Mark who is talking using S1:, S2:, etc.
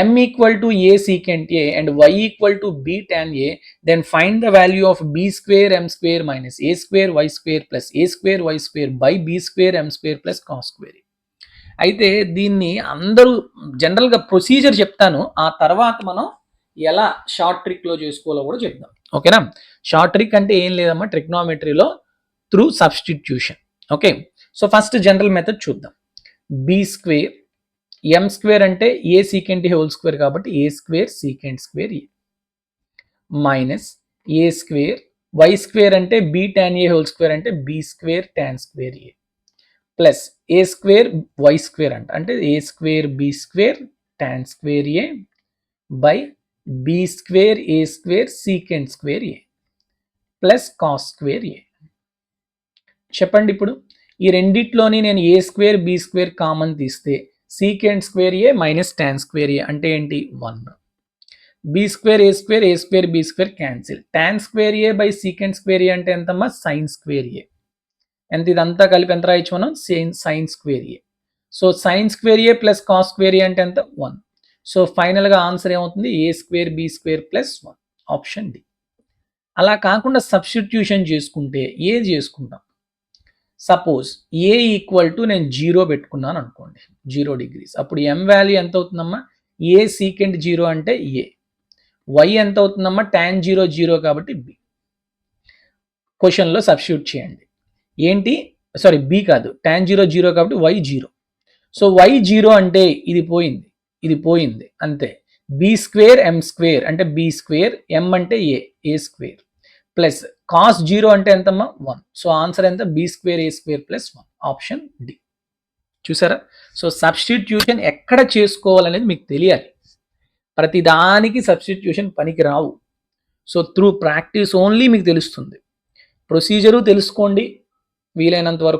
S1: m equal to a secant a and y equal to b tan a, then find the value of b square m square minus a square y square plus a square y square by b square m square plus cos square. అయితే దీన్ని అందరూ జనరల్గా procedure చెప్తాను, ఆ తర్వాత మనం ఎలా short ట్రిక్లో చేసుకోవాలో కూడా చెప్దాం. ఓకేనా? షార్ట్ ట్రిక్ అంటే ఏం లేదమ్మా, ట్రిగ్నోమెట్రీలో through substitution. Okay, so first general method చూద్దాం. బి స్క్వేర్ ఎం స్క్వేర్ అంటే ఏ సీకెంట్ హోల్ స్క్వేర్ కాబట్టి A square secant square A minus A square Y square అంటే B tan A whole square అంటే B square tan square A plus A square Y square అంటే A square B square tan square A by B square A square secant square A plus cos square ఏ. చెప్పండి ఇప్పుడు ఈ రెండిట్లోని నేను A square B square common తీస్తే secant square A minus tan square A అంటే ఏంటి 1. B square A square B square cancel. Tan square A by secant square A అంటే ఎంతమ్మా సైన్ స్క్వేర్ ఏ. ఎంత ఇదంతా కలిపి ఎంత రాయొచ్చు మనం sine square A. So sine square A plus cos square A అంటే ఎంత 1. సో ఫైనల్గా ఆన్సర్ ఏమవుతుంది A square B square plus 1, option D. అలా కాకుండా సబ్స్టిట్యూషన్ చేసుకుంటే ఏది చేసుకుంటాం? సపోజ్ ఏ ఈక్వల్ టు నేను 0 పెట్టుకున్నాను అనుకోండి, 0 degrees. అప్పుడు ఎం వాల్యూ ఎంత అవుతుందమ్మా? ఏ సీకెంట్ 0 అంటే ఏ. వై ఎంత అవుతుందమ్మా? టాన్ 0 0 కాబట్టి బి. క్వశ్చన్లో సబ్స్టిట్యూట్ చేయండి. ఏంటి? సారీ బి కాదు, టాన్ 0 0 కాబట్టి వై 0. సో వై 0 అంటే ఇది పోయింది, ఇది పోయింది అంతే. బి స్క్వేర్ ఎం స్క్వేర్ అంటే బి స్క్వేర్, ఎం అంటే ఏ స్క్వేర్ ప్లస్ కాస్ 0 అంటే ఎంతమ్మా 1. సో ఆన్సర్ ఎంత? B square A square plus 1, option D. చూసారా? సో సబ్స్టిట్యూషన్ ఎక్కడ చేసుకోవాలనేది మీకు తెలియాలి. ప్రతిదానికి సబ్స్టిట్యూషన్ పనికి రావు. సో త్రూ ప్రాక్టీస్ ఓన్లీ మీకు తెలుస్తుంది. ప్రొసీజరు తెలుసుకోండి వీలైనంత వరకు.